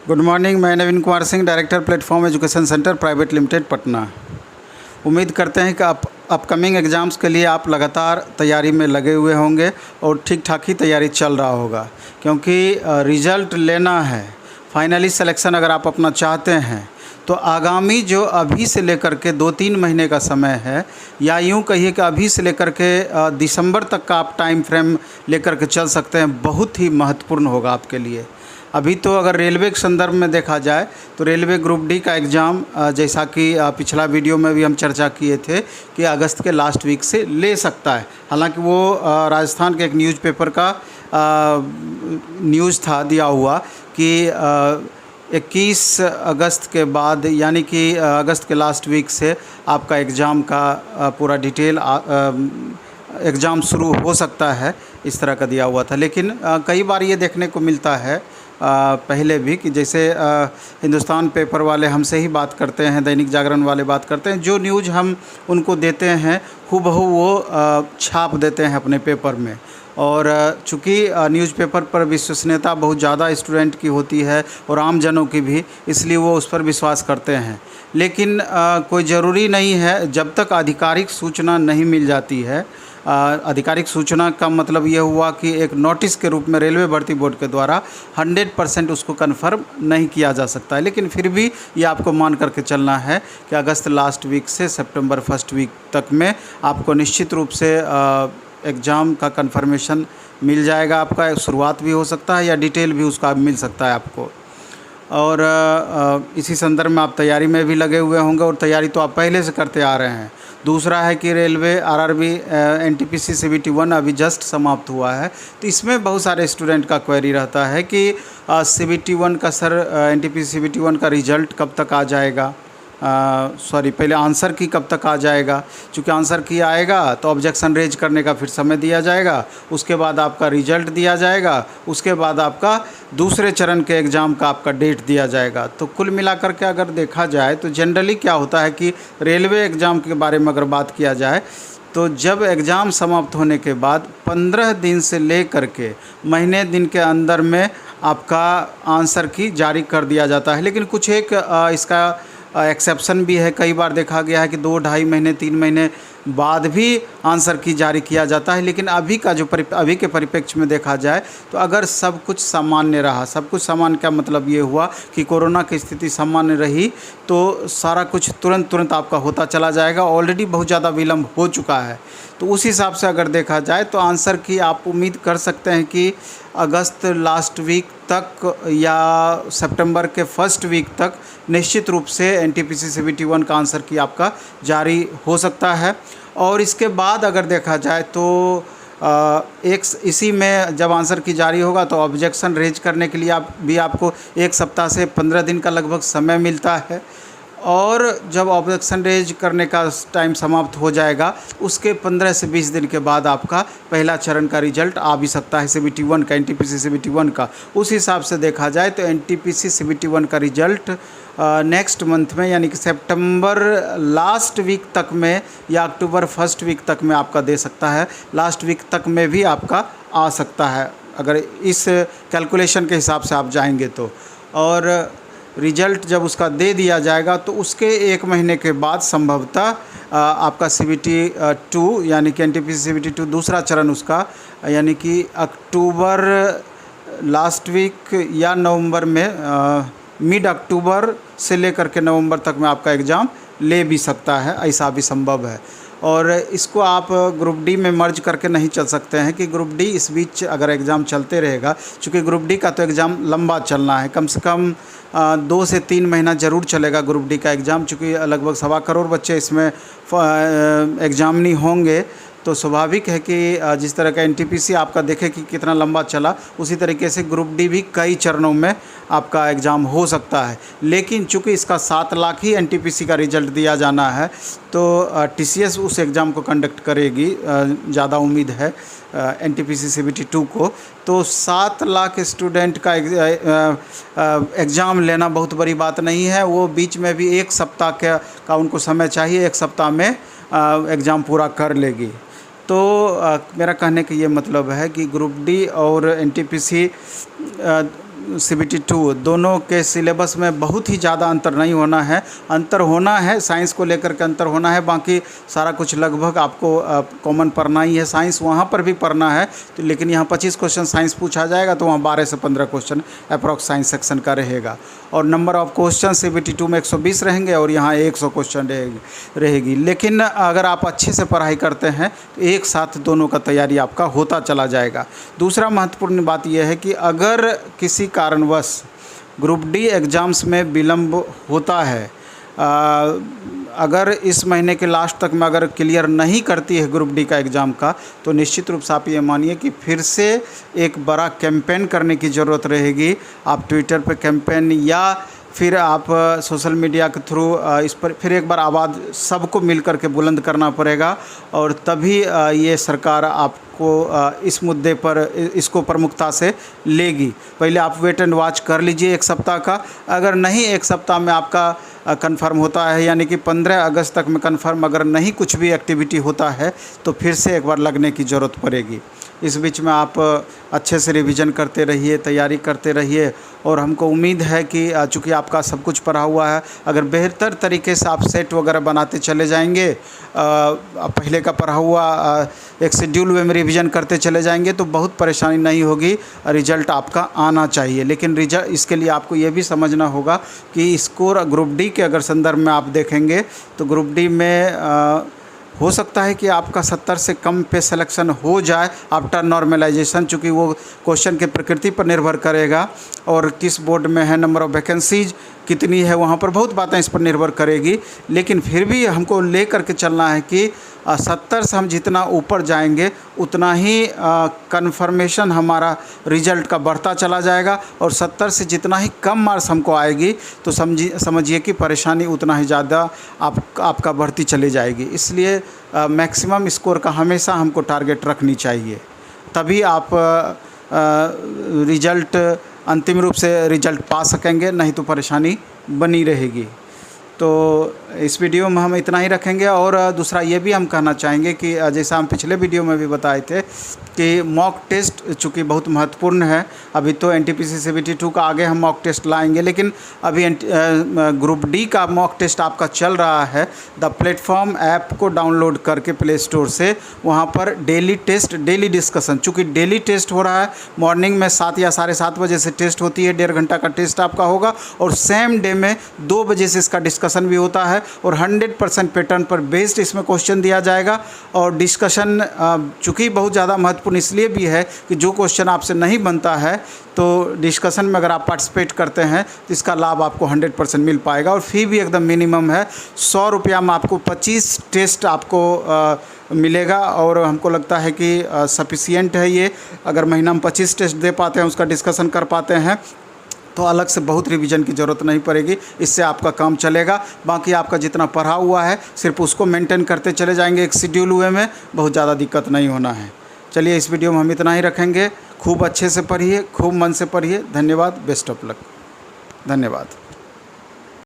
Good morning. मैं Naveen Kumar Singh, director platform education centre private limited Patna. उम्मीद करते हैं कि अपकमिंग एग्ज़ाम्स के लिए आप लगातार तैयारी में लगे हुए होंगे और ठीक ठाक ही तैयारी चल रहा होगा, क्योंकि रिज़ल्ट लेना है। फाइनली सिलेक्शन अगर आप अपना चाहते हैं तो आगामी जो अभी से लेकर के 2-3 महीने का समय है, या यूँ कहिए कि अभी से लेकर के दिसंबर तक का आप टाइम फ्रेम लेकर के चल सकते हैं, बहुत ही महत्वपूर्ण होगा आपके लिए। अभी तो अगर रेलवे के संदर्भ में देखा जाए तो रेलवे ग्रुप डी का एग्ज़ाम, जैसा कि पिछला वीडियो में भी हम चर्चा किए थे कि अगस्त के लास्ट वीक से ले सकता है। हालांकि वो राजस्थान के एक न्यूज़पेपर का न्यूज़ था दिया हुआ कि 21 अगस्त के बाद, यानी कि अगस्त के लास्ट वीक से आपका एग्ज़ाम का पूरा डिटेल एग्ज़ाम शुरू हो सकता है, इस तरह का दिया हुआ था। लेकिन कई बार ये देखने को मिलता है पहले भी कि जैसे हिंदुस्तान पेपर वाले हमसे ही बात करते हैं, दैनिक जागरण वाले बात करते हैं, जो न्यूज़ हम उनको देते हैं हूबहू वो छाप देते हैं अपने पेपर में। और चूँकि न्यूज़पेपर पर विश्वसनीयता बहुत ज़्यादा स्टूडेंट की होती है और आम जनों की भी, इसलिए वो उस पर विश्वास करते हैं। लेकिन कोई ज़रूरी नहीं है, जब तक आधिकारिक सूचना नहीं मिल जाती है। आधिकारिक सूचना का मतलब ये हुआ कि एक नोटिस के रूप में रेलवे भर्ती बोर्ड के द्वारा 100% उसको कन्फर्म नहीं किया जा सकता है। लेकिन फिर भी ये आपको मान करके चलना है कि अगस्त लास्ट वीक से सितंबर फर्स्ट वीक तक में आपको निश्चित रूप से एग्ज़ाम का कन्फर्मेशन मिल जाएगा। आपका शुरुआत भी हो सकता है या डिटेल भी उसका मिल सकता है आपको। और इसी संदर्भ में आप तैयारी में भी लगे हुए होंगे, और तैयारी तो आप पहले से करते आ रहे हैं। दूसरा है कि रेलवे आरआरबी एनटीपीसी सीबीटी 1 अभी जस्ट समाप्त हुआ है, तो इसमें बहुत सारे स्टूडेंट का क्वेरी रहता है कि सीबीटी 1 का सर, एनटीपीसी सीबीटी 1 का रिज़ल्ट कब तक आ जाएगा। पहले आंसर की कब तक आ जाएगा। चूँकि आंसर की आएगा तो ऑब्जेक्शन रेज करने का फिर समय दिया जाएगा, उसके बाद आपका रिजल्ट दिया जाएगा, उसके बाद आपका दूसरे चरण के एग्ज़ाम का आपका डेट दिया जाएगा। तो कुल मिलाकर के अगर देखा जाए तो जनरली क्या होता है कि रेलवे एग्ज़ाम के बारे में अगर बात किया जाए तो जब एग्ज़ाम समाप्त होने के बाद 15 दिन से ले कर के महीने दिन के अंदर में आपका आंसर की जारी कर दिया जाता है। लेकिन कुछ एक इसका एक्सेप्शन भी है। कई बार देखा गया है कि 2-2.5 महीने 3 महीने बाद भी आंसर की जारी किया जाता है। लेकिन अभी का जो अभी के परिप्रेक्ष्य में देखा जाए तो अगर सब कुछ सामान्य रहा, सब कुछ सामान्य का मतलब ये हुआ कि कोरोना की स्थिति सामान्य रही, तो सारा कुछ तुरंत आपका होता चला जाएगा। ऑलरेडी बहुत ज़्यादा विलम्ब हो चुका है, तो उस हिसाब से अगर देखा जाए तो आंसर की आप उम्मीद कर सकते हैं कि अगस्त लास्ट वीक तक या सितंबर के फर्स्ट वीक तक निश्चित रूप से एनटीपीसी सीबीटी 1 का आंसर की आपका जारी हो सकता है। और इसके बाद अगर देखा जाए तो इसी में जब आंसर की जारी होगा तो ऑब्जेक्शन रेज करने के लिए आपको 1 सप्ताह से 15 दिन का लगभग समय मिलता है। और जब ऑब्जेक्शन रेज करने का टाइम समाप्त हो जाएगा उसके 15 से 20 दिन के बाद आपका पहला चरण का रिजल्ट आ भी सकता है सीबीटी 1 का, एनटीपीसी सीबीटी 1 का। उस हिसाब से देखा जाए तो एनटीपीसी सीबीटी 1 का रिजल्ट नेक्स्ट मंथ में, यानी कि सितंबर लास्ट वीक तक में या अक्टूबर फर्स्ट वीक तक में आपका दे सकता है। लास्ट वीक तक में भी आपका आ सकता है अगर इस कैलकुलेशन के हिसाब से आप जाएंगे तो। और रिजल्ट जब उसका दे दिया जाएगा तो उसके 1 महीने के बाद संभवतः आपका सीबीटी 2 यानी कि एनटीपीसी सीबीटी 2 दूसरा चरण उसका, यानी कि अक्टूबर लास्ट वीक या नवंबर में, मिड अक्टूबर से लेकर के नवंबर तक में आपका एग्ज़ाम ले भी सकता है, ऐसा भी संभव है। और इसको आप ग्रुप डी में मर्ज करके नहीं चल सकते हैं कि ग्रुप डी इस बीच अगर एग्ज़ाम चलते रहेगा, चूँकि ग्रुप डी का तो एग्ज़ाम लंबा चलना है, कम से कम 2 से 3 महीना ज़रूर चलेगा ग्रुप डी का एग्ज़ाम। चूँकि लगभग 1.25 करोड़ बच्चे इसमें एग्ज़ामिनी होंगे, तो स्वाभाविक है कि जिस तरह का एनटीपीसी आपका देखे कि कितना लंबा चला, उसी तरीके से ग्रुप डी भी कई चरणों में आपका एग्ज़ाम हो सकता है। लेकिन चूँकि इसका 7 लाख ही एनटीपीसी का रिज़ल्ट दिया जाना है, तो टीसीएस उस एग्ज़ाम को कंडक्ट करेगी, ज़्यादा उम्मीद है एनटीपीसी सीबीटी 2 को। तो 7 लाख स्टूडेंट का एग्ज़ाम लेना बहुत बड़ी बात नहीं है। वो बीच में भी 1 सप्ताह का उनको समय चाहिए, 1 सप्ताह में एग्ज़ाम पूरा कर लेगी। तो मेरा कहने का ये मतलब है कि ग्रुप डी और एनटीपीसी CBT 2 दोनों के सिलेबस में बहुत ही ज़्यादा अंतर नहीं होना है। अंतर होना है साइंस को लेकर के अंतर होना है, बाकी सारा कुछ लगभग आपको कॉमन पढ़ना ही है। साइंस वहाँ पर भी पढ़ना है तो, लेकिन यहाँ 25 क्वेश्चन साइंस पूछा जाएगा तो वहाँ 12 से 15 क्वेश्चन अप्रॉक्स साइंस सेक्शन का रहेगा। और नंबर ऑफ क्वेश्चन CBT 2 में 120 रहेंगे और यहाँ 100 क्वेश्चन रहेगी। लेकिन अगर आप अच्छे से पढ़ाई करते हैं तो एक साथ दोनों का तैयारी आपका होता चला जाएगा। दूसरा महत्वपूर्ण बात यह है कि अगर किसी कारणवश ग्रुप डी एग्ज़ाम्स में विलम्ब होता है, अगर इस महीने के लास्ट तक में अगर क्लियर नहीं करती है ग्रुप डी का एग्ज़ाम का, तो निश्चित रूप से आप ये मानिए कि फिर से एक बड़ा कैंपेन करने की ज़रूरत रहेगी। आप ट्विटर पे कैंपेन या फिर आप सोशल मीडिया के थ्रू इस पर फिर एक बार आवाज़ सबको मिल कर के बुलंद करना पड़ेगा, और तभी ये सरकार आपको इस मुद्दे पर इसको प्रमुखता से लेगी। पहले आप वेट एंड वॉच कर लीजिए 1 सप्ताह का। अगर नहीं 1 सप्ताह में आपका कंफर्म होता है, यानी कि 15 अगस्त तक में कंफर्म अगर नहीं कुछ भी एक्टिविटी होता है, तो फिर से एक बार लगने की ज़रूरत पड़ेगी। इस बीच में आप अच्छे से रिवीजन करते रहिए, तैयारी करते रहिए, और हमको उम्मीद है कि चूँकि आपका सब कुछ पढ़ा हुआ है, अगर बेहतर तरीके से आप सेट वगैरह बनाते चले जाएंगे, पहले का पढ़ा हुआ एक शेड्यूल वे में रिवीजन करते चले जाएंगे तो बहुत परेशानी नहीं होगी, रिजल्ट आपका आना चाहिए। लेकिन रिजल्ट इसके लिए आपको ये भी समझना होगा कि स्कोर ग्रुप डी के अगर संदर्भ में आप देखेंगे तो ग्रुप डी में हो सकता है कि आपका 70 से कम पे सिलेक्शन हो जाए आफ्टर नॉर्मलाइजेशन, चूँकि वो क्वेश्चन के प्रकृति पर निर्भर करेगा और किस बोर्ड में है, नंबर ऑफ़ वैकेंसीज कितनी है, वहाँ पर बहुत बातें इस पर निर्भर करेगी। लेकिन फिर भी हमको ले करके चलना है कि 70 से हम जितना ऊपर जाएंगे उतना ही कन्फर्मेशन हमारा रिजल्ट का बढ़ता चला जाएगा, और 70 से जितना ही कम मार्क्स हमको आएगी तो समझिए कि परेशानी उतना ही ज़्यादा आपका बढ़ती चली जाएगी। इसलिए मैक्सिमम स्कोर का हमेशा हमको टारगेट रखनी चाहिए, तभी आप रिजल्ट अंतिम रूप से रिजल्ट पा सकेंगे, नहीं तो परेशानी बनी रहेगी। तो इस वीडियो में हम इतना ही रखेंगे। और दूसरा ये भी हम कहना चाहेंगे कि जैसा हम पिछले वीडियो में भी बताए थे कि मॉक टेस्ट चूँकि बहुत महत्वपूर्ण है। अभी तो NTPC CBT 2 का आगे हम मॉक टेस्ट लाएंगे, लेकिन अभी ग्रुप डी का मॉक टेस्ट आपका चल रहा है। द प्लेटफॉर्म ऐप को डाउनलोड करके प्ले स्टोर से, वहाँ पर डेली टेस्ट, डेली डिस्कशन, चूँकि डेली टेस्ट हो रहा है, मॉर्निंग में 7 या 7:30 बजे से टेस्ट होती है, 1.5 घंटा का टेस्ट आपका होगा, और सेम डे में 2 बजे से इसका डिस्कशन भी होता है, और 100% पैटर्न पर बेस्ड इसमें क्वेश्चन दिया जाएगा। और डिस्कशन चूँकि बहुत ज़्यादा महत्वपूर्ण इसलिए भी है कि जो क्वेश्चन आपसे नहीं बनता है तो डिस्कशन में अगर आप पार्टिसिपेट करते हैं तो इसका लाभ आपको 100% मिल पाएगा। और फ़ी भी एकदम मिनिमम है, 100 रुपया में आपको 25 टेस्ट आपको मिलेगा, और हमको लगता है कि सफिशिएंट है ये। अगर महीना में 25 टेस्ट दे पाते हैं, उसका डिस्कशन कर पाते हैं, तो अलग से बहुत रिवीजन की ज़रूरत नहीं पड़ेगी, इससे आपका काम चलेगा। बाकी आपका जितना पढ़ा हुआ है सिर्फ उसको मेंटेन करते चले जाएंगे एक शेड्यूल वे में, बहुत ज़्यादा दिक्कत नहीं होना है। चलिए इस वीडियो में हम इतना ही रखेंगे। खूब अच्छे से पढ़िए, खूब मन से पढ़िए। धन्यवाद, बेस्ट ऑफ लक। धन्यवाद।